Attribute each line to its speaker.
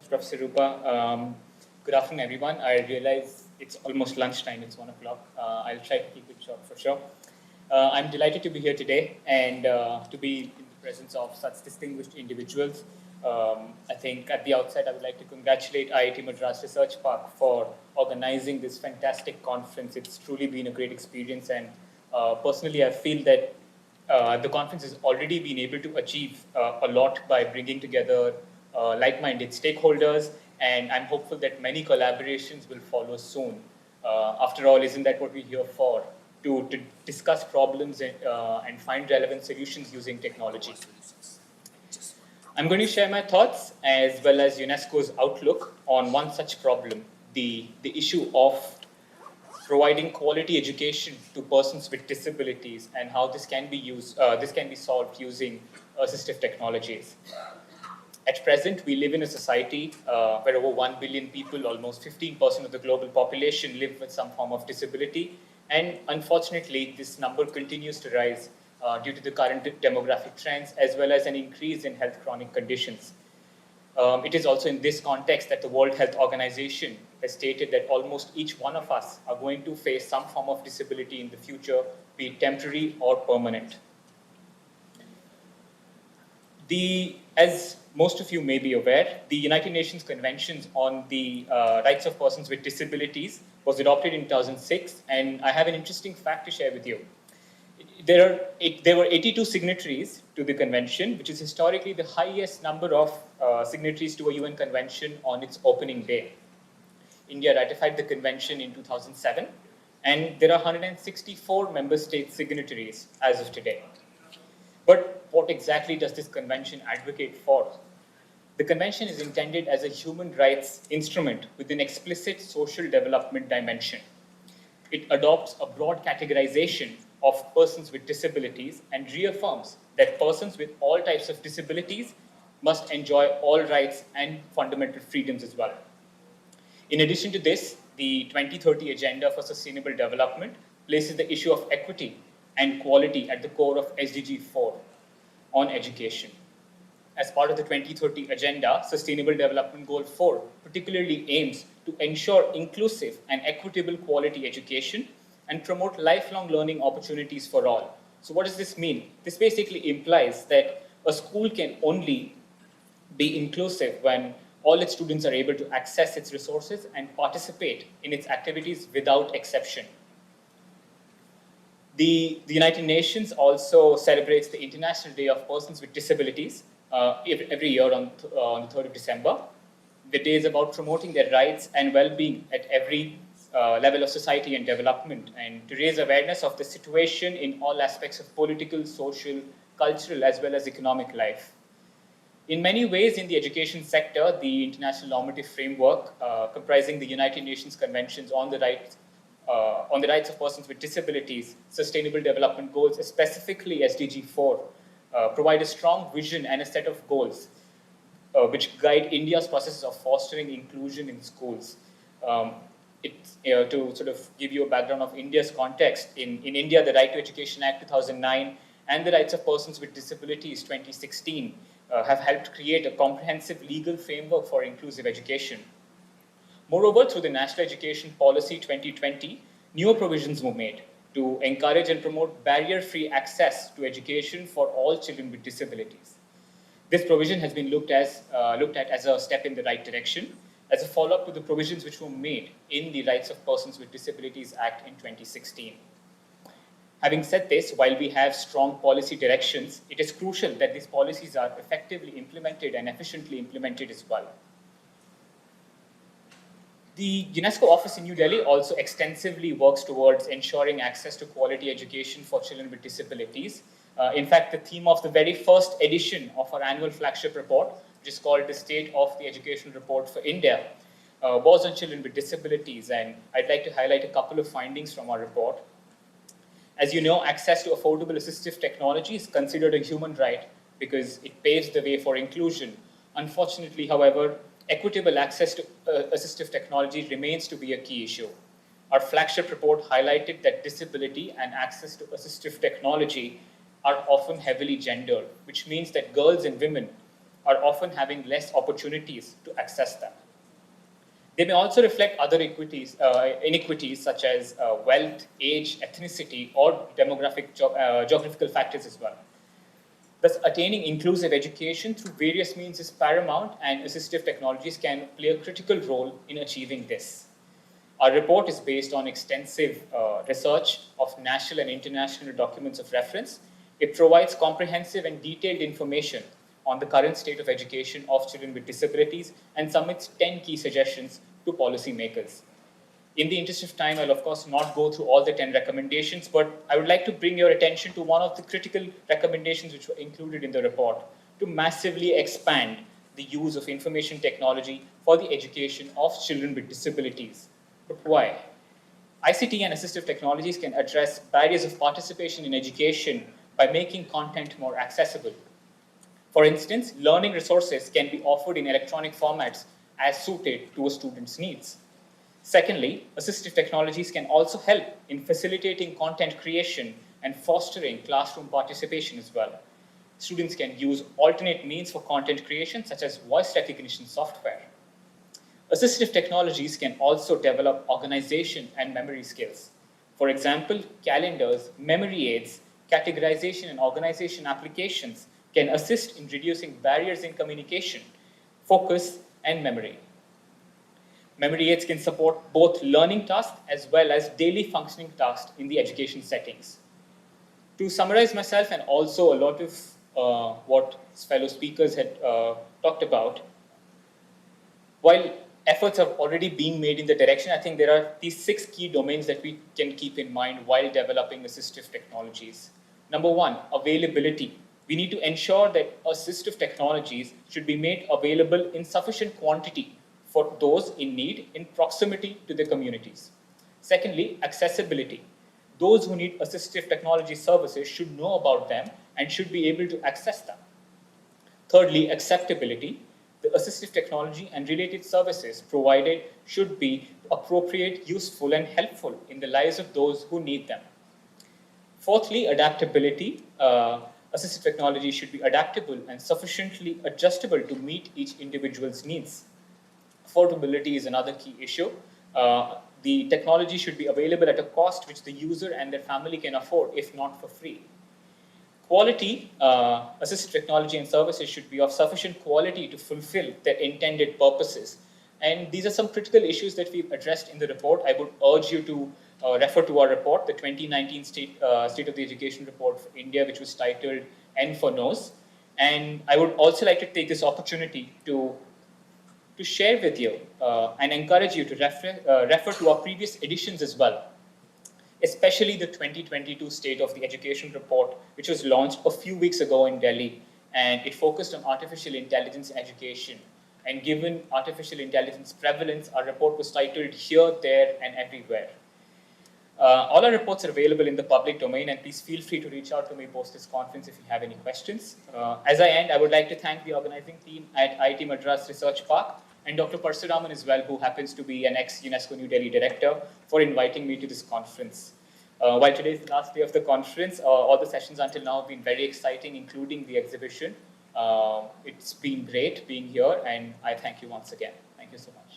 Speaker 1: Professor Rupa. Good afternoon, everyone. I realize it's almost lunchtime. It's 1 o'clock. I'll try to keep it short for sure. I'm delighted to be here today and to be in the presence of such distinguished individuals. I think at the outset, I would like to congratulate IIT Madras Research Park for organizing this fantastic conference. It's truly been a great experience, and personally, I feel that the conference has already been able to achieve a lot by bringing together like-minded stakeholders, and I'm hopeful that many collaborations will follow soon. After all, isn't that what we're here for? To discuss problems and find relevant solutions using technology. I'm going to share my thoughts as well as UNESCO's outlook on one such problem, the issue of providing quality education to persons with disabilities and how this can be solved using assistive technologies. At present, we live in a society where over 1 billion people, almost 15% of the global population, live with some form of disability. And unfortunately, this number continues to rise due to the current demographic trends, as well as an increase in health chronic conditions. It is also in this context that the World Health Organization has stated that almost each one of us are going to face some form of disability in the future, be it temporary or permanent. As most of you may be aware, the United Nations Convention on the Rights of Persons with Disabilities was adopted in 2006, and I have an interesting fact to share with you. There were 82 signatories to the convention, which is historically the highest number of signatories to a UN convention on its opening day. India ratified the convention in 2007, and there are 164 member state signatories as of today. But what exactly does this convention advocate for? The convention is intended as a human rights instrument with an explicit social development dimension. It adopts a broad categorization of persons with disabilities and reaffirms that persons with all types of disabilities must enjoy all rights and fundamental freedoms as well. In addition to this, the 2030 Agenda for Sustainable Development places the issue of equity and quality at the core of SDG 4 on education. As part of the 2030 Agenda, Sustainable Development Goal 4 particularly aims to ensure inclusive and equitable quality education and promote lifelong learning opportunities for all. So what does this mean? This basically implies that a school can only be inclusive when all its students are able to access its resources and participate in its activities without exception. The United Nations also celebrates the International Day of Persons with Disabilities every year on the 3rd of December. The day is about promoting their rights and well-being at every level of society and development, and to raise awareness of the situation in all aspects of political, social, cultural, as well as economic life. In many ways, in the education sector, the international normative framework comprising the United Nations Conventions on the rights of persons with disabilities, Sustainable Development Goals, specifically SDG 4, provide a strong vision and a set of goals which guide India's process of fostering inclusion in schools. To sort of give you a background of India's context, in India, the Right to Education Act 2009 and the Rights of Persons with Disabilities 2016 have helped create a comprehensive legal framework for inclusive education. Moreover, through the National Education Policy 2020, newer provisions were made to encourage and promote barrier-free access to education for all children with disabilities. This provision has been looked at as a step in the right direction, as a follow-up to the provisions which were made in the Rights of Persons with Disabilities Act in 2016. Having said this, while we have strong policy directions, it is crucial that these policies are effectively implemented and efficiently implemented as well. The UNESCO office in New Delhi also extensively works towards ensuring access to quality education for children with disabilities. In fact, the theme of the very first edition of our annual flagship report, which is called the State of the Education Report for India, was on children with disabilities, and I'd like to highlight a couple of findings from our report. As you know, access to affordable assistive technology is considered a human right because it paves the way for inclusion. Unfortunately, however, equitable access to assistive technology remains to be a key issue. Our flagship report highlighted that disability and access to assistive technology are often heavily gendered, which means that girls and women are often having less opportunities to access them. They may also reflect other inequities such as wealth, age, ethnicity, or geographical factors as well. Thus, attaining inclusive education through various means is paramount, and assistive technologies can play a critical role in achieving this. Our report is based on extensive research of national and international documents of reference. It provides comprehensive and detailed information on the current state of education of children with disabilities and submits 10 key suggestions to policymakers. In the interest of time, I'll of course not go through all the 10 recommendations, but I would like to bring your attention to one of the critical recommendations which were included in the report to massively expand the use of information technology for the education of children with disabilities. But why? ICT and assistive technologies can address barriers of participation in education by making content more accessible. For instance, learning resources can be offered in electronic formats as suited to a student's needs. Secondly, assistive technologies can also help in facilitating content creation and fostering classroom participation as well. Students can use alternate means for content creation, such as voice recognition software. Assistive technologies can also develop organization and memory skills. For example, calendars, memory aids, categorization and organization applications can assist in reducing barriers in communication, focus, and memory. Memory aids can support both learning tasks as well as daily functioning tasks in the education settings. To summarize myself and also a lot of what fellow speakers had talked about, while efforts are already being made in the direction, I think there are these 6 key domains that we can keep in mind while developing assistive technologies. Number 1, availability. We need to ensure that assistive technologies should be made available in sufficient quantity for those in need in proximity to their communities. Secondly, accessibility. Those who need assistive technology services should know about them and should be able to access them. Thirdly, acceptability. The assistive technology and related services provided should be appropriate, useful, and helpful in the lives of those who need them. Fourthly, adaptability. Assistive technology should be adaptable and sufficiently adjustable to meet each individual's needs. Affordability is another key issue. The technology should be available at a cost which the user and their family can afford, if not for free. Quality, assistive technology and services should be of sufficient quality to fulfill their intended purposes. And these are some critical issues that we've addressed in the report. I would urge you to refer to our report, the 2019 State of the Education Report for India, which was titled N for Nose. And I would also like to take this opportunity to share with you and encourage you to refer to our previous editions as well, especially the 2022 State of the Education Report, which was launched a few weeks ago in Delhi, and it focused on artificial intelligence in education. And given artificial intelligence prevalence, our report was titled Here, There, and Everywhere. All our reports are available in the public domain, and please feel free to reach out to me post this conference if you have any questions. As I end, I would like to thank the organizing team at IIT Madras Research Park and Dr. Parsuraman as well, who happens to be an ex-UNESCO New Delhi director, for inviting me to this conference. While today is the last day of the conference, all the sessions until now have been very exciting, including the exhibition. It's been great being here, and I thank you once again. Thank you so much.